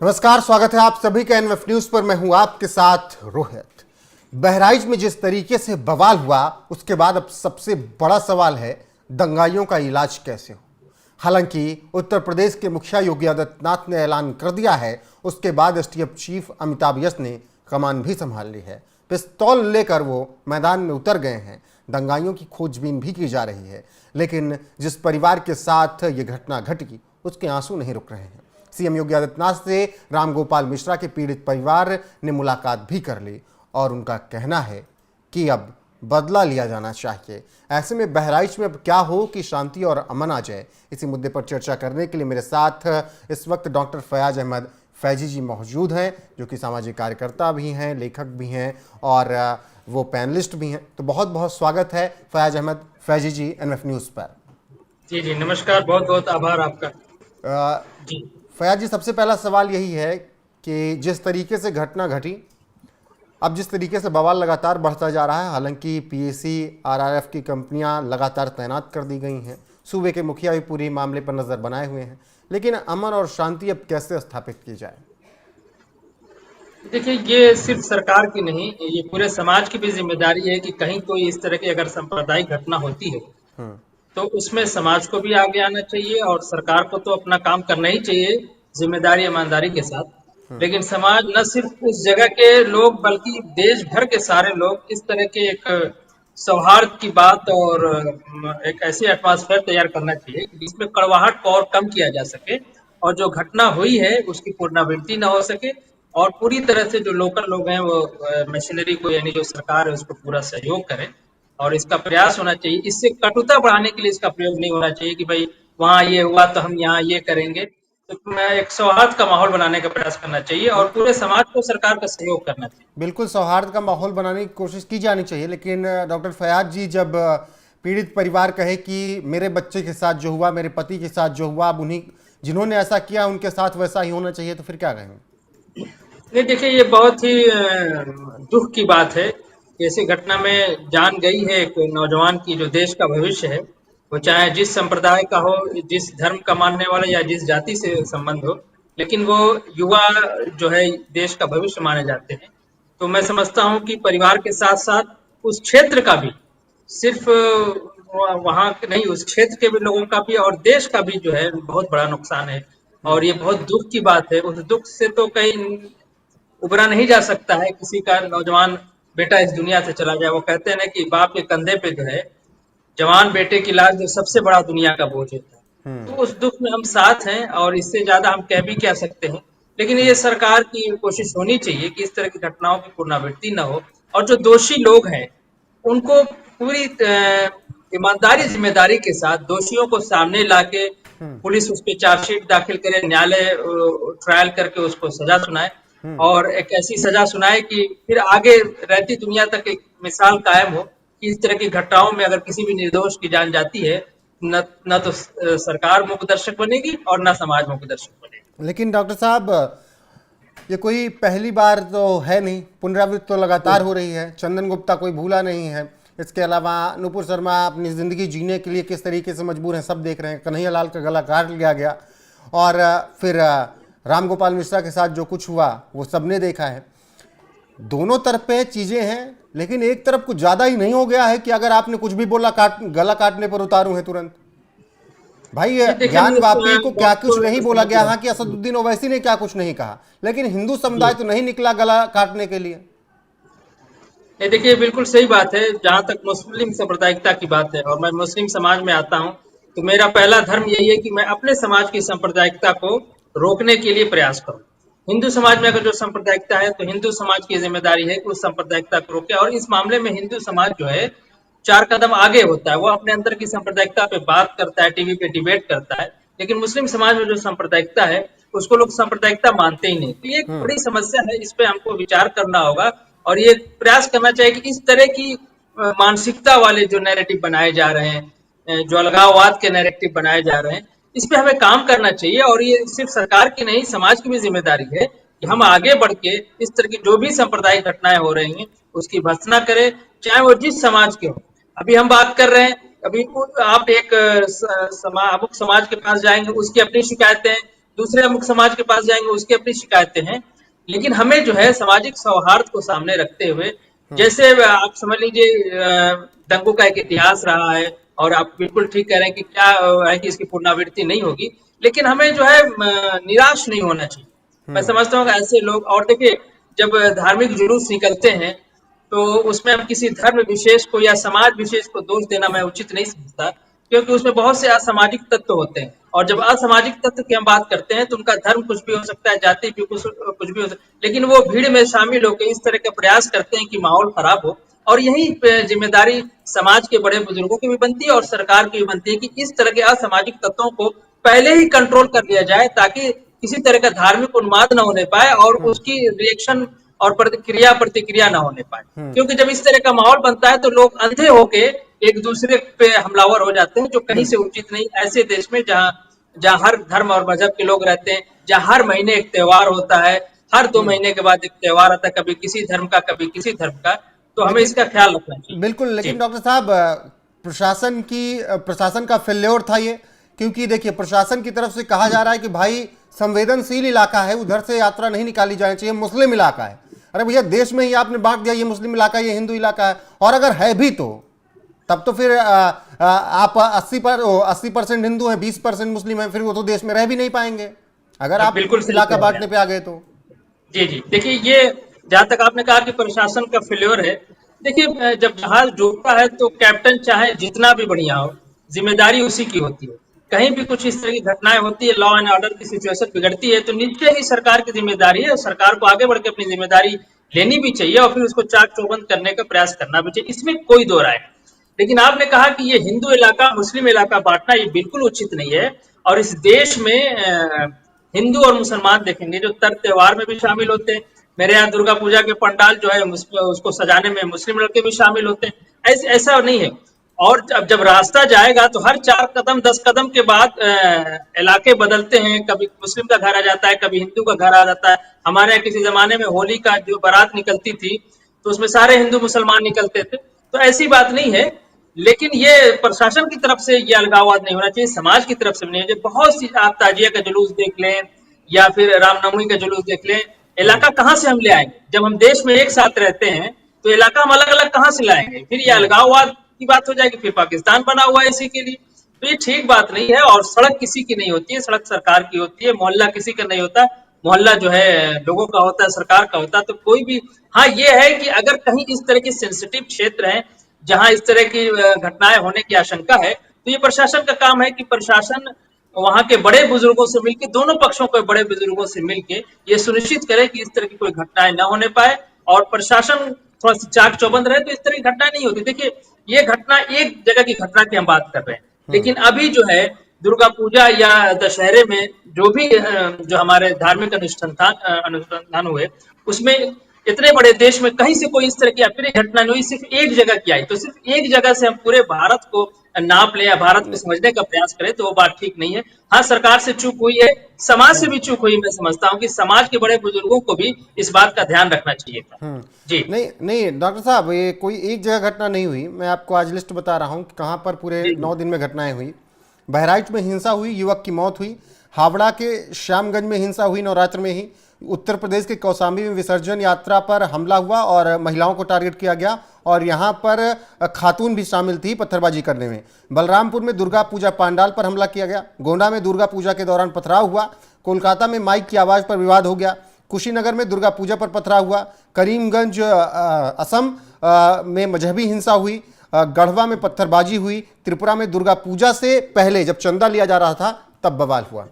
नमस्कार, स्वागत है आप सभी का एनएफ न्यूज पर। मैं हूं आपके साथ रोहित। बहराइच में जिस तरीके से बवाल हुआ, उसके बाद अब सबसे बड़ा सवाल है दंगाइयों का इलाज कैसे हो। हालांकि उत्तर प्रदेश के मुखिया योगी आदित्यनाथ ने ऐलान कर दिया है, उसके बाद एसटीएफ चीफ अमिताभ यस ने कमान भी संभाल ली है। पिस्तौल लेकर वो मैदान में उतर गए हैं। दंगाइयों की खोजबीन भी की जा रही है, लेकिन जिस परिवार के साथ ये घटना घटी उसके आंसू नहीं रुक रहे हैं। सीएम योगी आदित्यनाथ से रामगोपाल मिश्रा के पीड़ित परिवार ने मुलाकात भी कर ली और उनका कहना है कि अब बदला लिया जाना चाहिए। ऐसे में बहराइच में अब क्या हो कि शांति और अमन आ जाए, इसी मुद्दे पर चर्चा करने के लिए मेरे साथ इस वक्त डॉक्टर फयाज अहमद फैजी जी मौजूद हैं, जो कि सामाजिक कार्यकर्ता भी हैं, लेखक भी हैं और वो पैनलिस्ट भी हैं। तो बहुत बहुत स्वागत है फयाज अहमद फैजी जी एनएफ न्यूज़ पर। जी जी नमस्कार, बहुत बहुत आभार आपका। जी फयाज जी, सबसे पहला सवाल यही है कि जिस तरीके से घटना घटी, अब जिस तरीके से बवाल लगातार बढ़ता जा रहा है, हालांकि पीएसी आरआरएफ की कंपनियां लगातार तैनात कर दी गई हैं, सूबे के मुखिया भी पूरी मामले पर नज़र बनाए हुए हैं, लेकिन अमन और शांति अब कैसे स्थापित की जाए? देखिए, ये सिर्फ सरकार की नहीं, ये पूरे समाज की भी जिम्मेदारी है कि कहीं कोई इस तरह की अगर सांप्रदायिक घटना होती है हम्म। तो उसमें समाज को भी आगे आना चाहिए और सरकार को तो अपना काम करना ही चाहिए जिम्मेदारी ईमानदारी के साथ। लेकिन समाज न सिर्फ उस जगह के लोग बल्कि देश भर के सारे लोग इस तरह के एक सौहार्द की बात और एक ऐसी एटमॉस्फेयर तैयार करना चाहिए कि जिसमें कड़वाहट को और कम किया जा सके और जो घटना हुई है उसकी पुनरावृत्ति न हो सके और पूरी तरह से जो लोकल लोग हैं वो मशीनरी को यानी जो सरकार है उसको पूरा सहयोग करें और इसका प्रयास होना चाहिए। इससे कटुता बढ़ाने के लिए इसका प्रयोग नहीं होना चाहिए कि भाई वहां ये हुआ तो हम यहाँ ये करेंगे। तो एक सौहार्द का माहौल बनाने का प्रयास करना चाहिए और पूरे समाज को सरकार का सहयोग करना चाहिए। बिल्कुल सौहार्द का माहौल बनाने की कोशिश की जानी चाहिए, लेकिन डॉक्टर फयाज जी, जब पीड़ित परिवार कहे कि मेरे बच्चे के साथ जो हुआ, मेरे पति के साथ जो हुआ, अब उन्हीं जिन्होंने ऐसा किया उनके साथ वैसा ही होना चाहिए, तो फिर क्या कहेंगे? नहीं, देखिए, ये बहुत ही दुख की बात है। ऐसी घटना में जान गई है एक नौजवान की जो देश का भविष्य है, वो चाहे जिस संप्रदाय का हो, जिस धर्म का मानने वाला या जिस जाति से संबंध हो, लेकिन वो युवा जो है देश का भविष्य माने जाते हैं। तो मैं समझता हूँ कि परिवार के साथ साथ उस क्षेत्र का भी, सिर्फ वहाँ नहीं, उस क्षेत्र के भी लोगों का भी और देश का भी जो है बहुत बड़ा नुकसान है। और ये बहुत दुख की बात है। उस दुख से तो कहीं उबरा नहीं जा सकता है। किसी का नौजवान बेटा इस दुनिया से चला गया, वो कहते हैं ना कि बाप के कंधे पे जो है जवान बेटे की लाश जो सबसे बड़ा दुनिया का बोझ होता है। तो उस दुख में हम साथ हैं और इससे ज्यादा हम कह भी क्या सकते हैं। लेकिन ये सरकार की कोशिश होनी चाहिए कि इस तरह की घटनाओं की पुनरावृत्ति न हो और जो दोषी लोग हैं उनको पूरी ईमानदारी जिम्मेदारी के साथ दोषियों को सामने लाके पुलिस उस पर चार्जशीट दाखिल करे, न्यायालय ट्रायल करके उसको सजा सुनाए और एक ऐसी सजा सुनाए कि फिर आगे रहती दुनिया तक एक मिसाल कायम हो कि इस तरह की घटनाओं में अगर किसी भी निर्दोष की जान जाती है, न तो सरकार मुख्य दर्शक बनेगी और न समाज मुख्य दर्शक बनेगी। लेकिन डॉक्टर साहब, ये कोई पहली बार तो है नहीं, पुनरावृत्ति तो लगातार हो रही है। चंदन गुप्ता कोई भूला नहीं है। इसके अलावा नुपुर शर्मा अपनी ज़िंदगी जीने के लिए किस तरीके से मजबूर हैं सब देख रहे हैं। कन्हैया लाल का गला काट लिया गया और फिर रामगोपाल मिश्रा के साथ जो कुछ हुआ वो सबने देखा है। दोनों तरफ पे चीज़ें हैं, लेकिन एक तरफ कुछ ज़्यादा ही नहीं हो गया है कि अगर आपने कुछ भी बोला गला काटने पर उतारू है तुरंत? भाई, देखिए, ज्ञान मैं वापी को क्या कुछ नहीं बोला समझ गया, रहा हाँ हूँ। कि असदुद्दीन ओवैसी ने क्या कुछ नहीं कहा, लेकिन हिंदू समुदाय तो नहीं निकला गला काटने के लिए। ये देखिए, बिल्कुल सही बात है। जहां तक मुस्लिम सांप्रदायिकता की बात है और मैं मुस्लिम समाज में आता हूं, तो मेरा पहला धर्म यही है कि मैं अपने समाज की सांप्रदायिकता को रोकने के लिए प्रयास करूं। हिंदू समाज में अगर जो सांप्रदायिकता है तो हिंदू समाज की जिम्मेदारी है कि उस सांप्रदायिकता को रोके और इस मामले में हिंदू समाज जो है 4 कदम आगे होता है। वो अपने अंदर की सांप्रदायिकता पे बात करता है, टीवी पे डिबेट करता है। लेकिन मुस्लिम समाज में जो सांप्रदायिकता है उसको लोग सांप्रदायिकता मानते ही नहीं। तो ये एक बड़ी समस्या है, इस पे हमको विचार करना होगा और ये प्रयास करना चाहिए कि इस तरह की मानसिकता वाले जो नैरेटिव बनाए जा रहे हैं, जो अलगाववाद के नैरेटिव बनाए जा रहे हैं, इस पे हमें काम करना चाहिए। और ये सिर्फ सरकार की नहीं, समाज की भी जिम्मेदारी है कि हम आगे बढ़ के इस तरह की जो भी सांप्रदायिक घटनाएं हो रही हैं उसकी भर्त्सना करें, चाहे वो जिस समाज के हो। अभी हम बात कर रहे हैं, अभी आप एक अमुक समाज के पास जाएंगे, उसकी अपनी शिकायतें दूसरे अमुक समाज के पास जाएंगे, उसकी अपनी शिकायतें हैं। लेकिन हमें जो है सामाजिक सौहार्द को सामने रखते हुए, जैसे आप समझ लीजिए दंगों का एक इतिहास रहा है, और आप बिल्कुल ठीक कह रहे हैं कि क्या है कि इसकी पुनरावृत्ति नहीं होगी, लेकिन हमें जो है निराश नहीं होना चाहिए। मैं समझता हूँ कि ऐसे लोग, और देखिए जब धार्मिक जुलूस निकलते हैं तो उसमें हम किसी धर्म विशेष को या समाज विशेष को दोष देना मैं उचित नहीं समझता, क्योंकि उसमें बहुत से असामाजिक तत्व होते हैं, और जब असामाजिक तत्व की हम बात करते हैं तो उनका धर्म कुछ भी हो सकता है, जाति भी कुछ भी हो सकता है, लेकिन वो भीड़ में शामिल होकर इस तरह का प्रयास करते हैं कि माहौल खराब हो। और यही जिम्मेदारी समाज के बड़े बुजुर्गों की भी बनती है और सरकार की भी बनती है कि इस तरह के असामाजिक तत्वों को पहले ही कंट्रोल कर लिया जाए, ताकि किसी तरह का धार्मिक उन्माद न होने पाए और उसकी रिएक्शन और प्रतिक्रिया ना होने पाए। क्योंकि जब इस तरह का माहौल बनता है तो लोग अंधे होके एक दूसरे पे हमलावर हो जाते हैं, जो कहीं से उचित नहीं। ऐसे देश में जहाँ जहाँ हर धर्म और मजहब के लोग रहते हैं, जहाँ हर महीने एक त्योहार होता है, हर 2 महीने के बाद एक त्योहार आता है, कभी किसी धर्म का कभी किसी धर्म का, तो हमें लेकिन इसका ख्याल रखना चाहिए। बिल्कुल, जी लेकिन डॉक्टर साहब प्रशासन का फेल्योर था ये, क्योंकि देखिए प्रशासन की तरफ से कहा जा रहा है कि भाई संवेदनशील इलाका है, उधर से यात्रा नहीं निकाली जानी चाहिए, मुस्लिम इलाका है। अरे भैया, देश में ही आपने बांट दिया, ये मुस्लिम इलाका, ये हिंदू इलाका है, और अगर है भी तो तब तो फिर आप 80% हिंदू हैं, 20% मुस्लिम हैं, फिर वो तो देश में रह भी नहीं पाएंगे अगर आप बिल्कुल सही इलाका कह रहे बांटने हैं। पे आ गए तो। जी जी, देखिए ये जहां तक आपने कहा कि प्रशासन का फेल्योर है, देखिए जब जहाज डूबता है तो कैप्टन चाहे जितना भी बढ़िया हो, जिम्मेदारी उसी की होती है। कहीं भी कुछ इस तरह की घटनाएं होती है, लॉ एंड ऑर्डर की सिचुएशन बिगड़ती है, तो नीचे ही सरकार की जिम्मेदारी है, और सरकार को आगे बढ़ के अपनी जिम्मेदारी लेनी भी चाहिए और फिर उसको चाक चौबंद करने का प्रयास करना भी चाहिए, इसमें कोई दो राय नहीं। लेकिन आपने कहा कि ये हिंदू इलाका मुस्लिम इलाका बांटना ये बिल्कुल उचित नहीं है। और इस देश में हिंदू और मुसलमान देखेंगे जो तर त्योहार में भी शामिल होते हैं। मेरे यहाँ दुर्गा पूजा के पंडाल जो है उसको सजाने में मुस्लिम लड़के भी शामिल होते हैं, ऐसा नहीं है। और जब रास्ता जाएगा तो हर 4 कदम 10 कदम के बाद इलाके बदलते हैं, कभी मुस्लिम का घर आ जाता है, कभी हिंदू का घर आ जाता है। हमारे यहाँ किसी जमाने में होली का जो बारात निकलती थी तो उसमें सारे हिंदू मुसलमान निकलते थे, तो ऐसी बात नहीं है। लेकिन ये प्रशासन की तरफ से ये अलगाववाद नहीं होना चाहिए, समाज की तरफ से भी नहीं है। बहुत सी आप ताजिया का जुलूस देख लें या फिर रामनवमी का जुलूस देख लें, इलाका कहाँ से हम ले आएंगे? जब हम देश में एक साथ रहते हैं तो इलाका हम अलग अलग कहाँ से लाएंगे? फिर ये अलगाववाद की बात हो जाएगी, फिर पाकिस्तान बना हुआ है इसी के लिए, तो ये ठीक बात नहीं है। और सड़क किसी की नहीं होती है, सड़क सरकार की होती है, मोहल्ला किसी का नहीं होता, मोहल्ला जो है लोगों का होता है, सरकार का होता है। तो कोई भी, हाँ ये है कि अगर कहीं इस तरह के सेंसिटिव क्षेत्र हैं जहां इस तरह की घटनाएं होने की आशंका है, तो ये प्रशासन का काम है कि प्रशासन वहां के बड़े बुजुर्गों से मिलकर, दोनों पक्षों के बड़े बुजुर्गों से मिलकर ये सुनिश्चित करे कि इस तरह की कोई घटनाएं न होने पाए, और प्रशासन थोड़ा सा चाक चौबंद रहे तो इस तरह की घटना नहीं होती। देखिए ये घटना एक जगह की घटना की हम बात कर रहे हैं, लेकिन अभी जो है दुर्गा पूजा या दशहरे में जो भी जो हमारे धार्मिक अनुष्ठान हुए, उसमें इतने बड़े देश में कहीं से कोई इस तरह की अप्रिय घटना नहीं हुई, सिर्फ एक जगह की आई। तो सिर्फ एक जगह से हम पूरे भारत को नाप लें या भारत को समझने का प्रयास करें तो वो बात ठीक नहीं है। हाँ, सरकार से चूक हुई है, समाज से भी चूक हुई। मैं समझता हूँ कि समाज के बड़े बुजुर्गों को भी इस बात का ध्यान रखना चाहिए था। जी नहीं नहीं डॉक्टर साहब, ये कोई एक जगह घटना नहीं हुई। मैं आपको आज लिस्ट बता रहा हूँ कि कहाँ पर पूरे जी 9 दिन में घटनाएं हुई। बहराइच में हिंसा हुई, युवक की मौत हुई। हावड़ा के श्यामगंज में हिंसा हुई नवरात्र में ही। उत्तर प्रदेश के कौशाम्बी में विसर्जन यात्रा पर हमला हुआ और महिलाओं को टारगेट किया गया, और यहाँ पर खातून भी शामिल थी पत्थरबाजी करने में। बलरामपुर में दुर्गा पूजा पंडाल पर हमला किया गया। गोंडा में दुर्गा पूजा के दौरान पथराव हुआ। कोलकाता में माइक की आवाज़ पर विवाद हो गया। कुशीनगर में दुर्गा पूजा पर पथराव हुआ। करीमगंज असम में मजहबी हिंसा हुई। गढ़वा में पत्थरबाजी हुई। त्रिपुरा में दुर्गा पूजा से पहले जब चंदा लिया जा रहा था तब बवाल हुआ।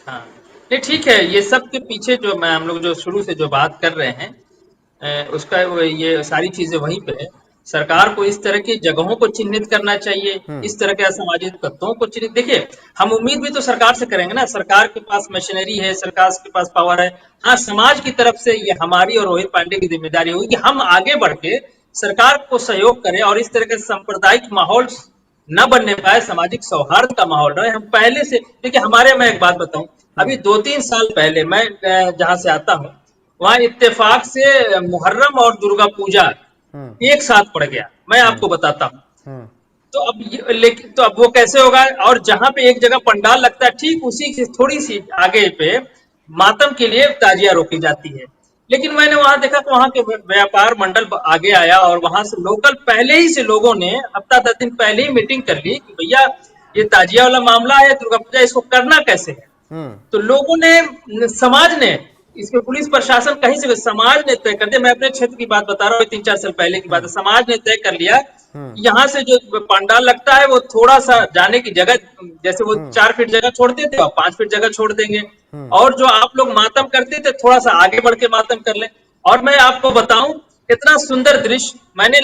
हाँ, ये ठीक है। ये सब के पीछे जो हम लोग जो शुरू से जो बात कर रहे हैं, उसका ये सारी चीजें वहीं पे है। सरकार को इस तरह की जगहों को चिन्हित करना चाहिए, इस तरह के असामाजिक तत्वों को चिन्हित। देखिए हम उम्मीद भी तो सरकार से करेंगे ना, सरकार के पास मशीनरी है, सरकार के पास पावर है। हाँ, समाज की तरफ से ये हमारी और रोहित पांडे की जिम्मेदारी होगी कि हम आगे बढ़ के सरकार को सहयोग करें और इस तरह के सांप्रदायिक माहौल न बनने पाए, सामाजिक सौहार्द का माहौल रहे। हम पहले से देखिए, हमारे, मैं एक बात बताऊं, अभी 2-3 साल पहले मैं जहां से आता हूं वहां इत्तेफाक से मुहर्रम और दुर्गा पूजा एक साथ पड़ गया। मैं आपको बताता हूँ, तो लेकिन तो अब वो कैसे होगा? और जहां पे एक जगह पंडाल लगता है, ठीक उसी की थोड़ी सी आगे पे मातम के लिए ताजिया रोकी जाती है। लेकिन मैंने वहां देखा कि वहां के व्यापार मंडल आगे आया और वहां से लोकल पहले ही से लोगों ने हफ्ता 10 दिन पहले ही मीटिंग कर ली कि भैया ये ताजिया वाला मामला है, दुर्गा पूजा, इसको करना कैसे है। हम्म। तो लोगों ने, समाज ने, इसमें पुलिस प्रशासन कहीं से, समाज ने तय कर दिया। मैं अपने क्षेत्र की बात बता रहा हूँ, 3-4 साल पहले की बात है। समाज ने तय कर लिया हम्म। यहाँ से जो पंडाल लगता है वो थोड़ा सा जाने की जगह, जैसे वो हम्म। 4 फीट जगह छोड़ते थे और 5 फीट जगह छोड़ देंगे। हम्म। और जो आप लोग मातम करते थे थोड़ा सा आगे बढ़ के मातम कर लें। और मैं आपको बताऊं कितना सुंदर दृश्य, मैंने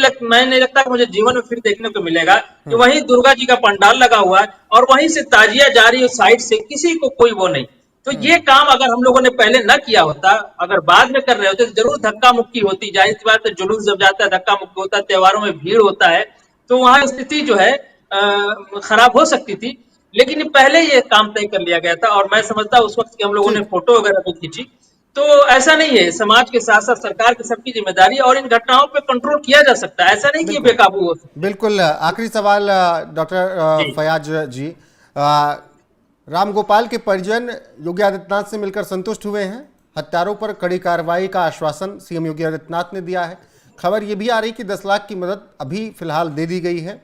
लगता है मुझे जीवन में फिर देखने को मिलेगा कि हम्म। वहीं दुर्गा जी का पंडाल लगा हुआ है और वहीं से ताजिया जा रही है साइड से, किसी को कोई वो नहीं। तो हम्म। ये काम अगर हम लोगों ने पहले न किया होता, अगर बाद में कर रहे होते, तो जरूर धक्का मुक्की होती। जाहिर सी बात है, जुलूस जब जाता है धक्का मुक्की होता है, त्योहारों में भीड़ होता है, तो वहां स्थिति जो है खराब हो सकती थी। लेकिन पहले ये काम तय कर लिया गया था और मैं समझता उस वक्त की हम लोगों ने ठीक। फोटो वगैरह भी खींची। तो ऐसा नहीं है, समाज के साथ साथ सरकार की सबकी जिम्मेदारी है और इन घटनाओं पे कंट्रोल किया जा सकता है। ऐसा नहीं कि ये बिल्कुल। बेकाबू हो सकते हैं। बिल्कुल आखिरी सवाल डॉक्टर जी फयाज जी, राम गोपाल के परिजन योगी आदित्यनाथ से मिलकर संतुष्ट हुए हैं। हत्यारों पर कड़ी कार्रवाई का आश्वासन सीएम योगी आदित्यनाथ ने दिया है। खबर यह भी आ रही कि 10 लाख की मदद अभी फिलहाल दे दी गई है।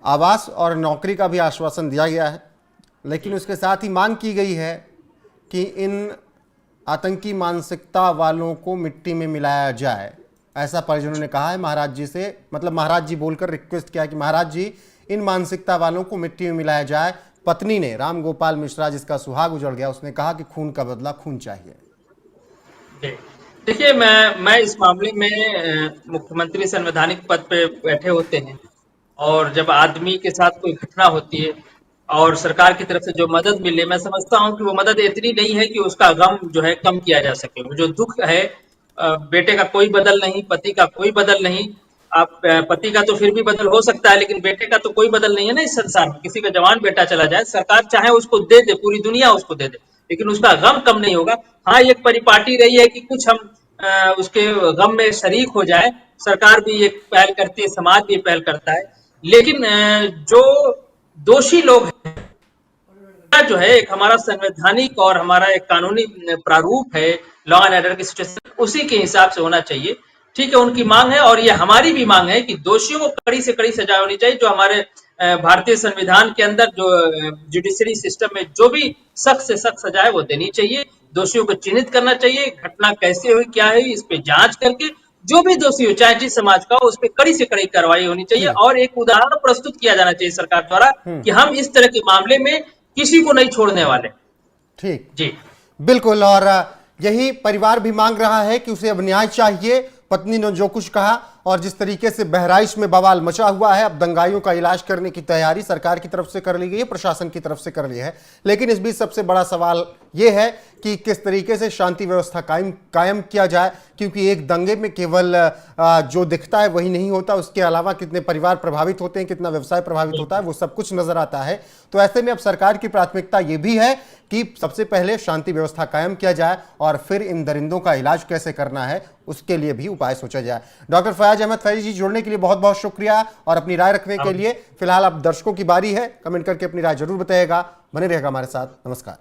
आवास और नौकरी का भी आश्वासन दिया गया है, लेकिन उसके साथ ही मांग की गई है कि इन आतंकी मानसिकता वालों को मिट्टी में मिलाया जाए। ऐसा परिजनों ने कहा है महाराज जी से, मतलब महाराज जी बोलकर रिक्वेस्ट किया कि महाराज जी इन मानसिकता वालों को मिट्टी में मिलाया जाए। पत्नी ने, राम गोपाल मिश्रा जिसका सुहाग उजड़ गया, उसने कहा कि खून का बदला खून चाहिए। जी। देखिए, मैं इस मामले में मुख्यमंत्री संवैधानिक पद पे बैठे होते हैं और जब आदमी के साथ कोई घटना होती है और सरकार की तरफ से जो मदद मिले, मैं समझता हूं कि वो मदद इतनी नहीं है कि उसका गम जो है कम किया जा सके। वो जो दुख है, बेटे का कोई बदल नहीं, पति का कोई बदल नहीं। आप पति का तो फिर भी बदल हो सकता है, लेकिन बेटे का तो कोई बदल नहीं है ना इस संसार में। किसी का जवान बेटा चला जाए, सरकार चाहे उसको दे दे, पूरी दुनिया उसको दे दे, लेकिन उसका गम कम नहीं होगा। हाँ, एक परिपाटी रही है कि कुछ हम उसके गम में शरीक हो जाए। सरकार भी एक पहल करती है, समाज भी पहल करता है, लेकिन जो दोषी लोग हैं, जो है एक हमारा संवैधानिक और हमारा एक कानूनी प्रारूप है लॉ एंड ऑर्डर की सिचुएशन, उसी के हिसाब से होना चाहिए। ठीक है, उनकी मांग है और ये हमारी भी मांग है कि दोषियों को कड़ी से कड़ी सजा होनी चाहिए। जो हमारे भारतीय संविधान के अंदर जो जुडिशरी सिस्टम में जो भी सख्त से सख्त सजा है वो देनी चाहिए। दोषियों को चिन्हित करना चाहिए, घटना कैसे हुई, क्या है, इस पे जांच करके जो भी दोषी हो, चाहे जिस समाज का हो, उस पर कड़ी से कड़ी कार्रवाई होनी चाहिए ठीक। और एक उदाहरण प्रस्तुत किया जाना चाहिए सरकार द्वारा कि हम इस तरह के मामले में किसी को नहीं छोड़ने वाले। ठीक। जी बिल्कुल। और यही परिवार भी मांग रहा है कि उसे अब न्याय चाहिए। पत्नी ने जो कुछ कहा और जिस तरीके से बहराइच में बवाल मचा हुआ है, अब दंगाइयों का इलाज करने की तैयारी सरकार की तरफ से कर ली गई है, प्रशासन की तरफ से कर ली है। लेकिन इस बीच सबसे बड़ा सवाल यह है कि किस तरीके से शांति व्यवस्था कायम किया जाए, क्योंकि एक दंगे में केवल जो दिखता है वही नहीं होता, उसके अलावा कितने परिवार प्रभावित होते हैं, कितना व्यवसाय प्रभावित होता है, वो सब कुछ नजर आता है। तो ऐसे में अब सरकार की प्राथमिकता ये भी है कि सबसे पहले शांति व्यवस्था कायम किया जाए और फिर इन दरिंदों का इलाज कैसे करना है उसके लिए भी उपाय सोचा जाए। डॉक्टर फयाज अहमद फैजी जी, जुड़ने के लिए बहुत बहुत शुक्रिया और अपनी राय रखने के लिए। फिलहाल अब दर्शकों की बारी है, कमेंट करके अपनी राय जरूर बताइएगा। बने रहेगा हमारे साथ। नमस्कार।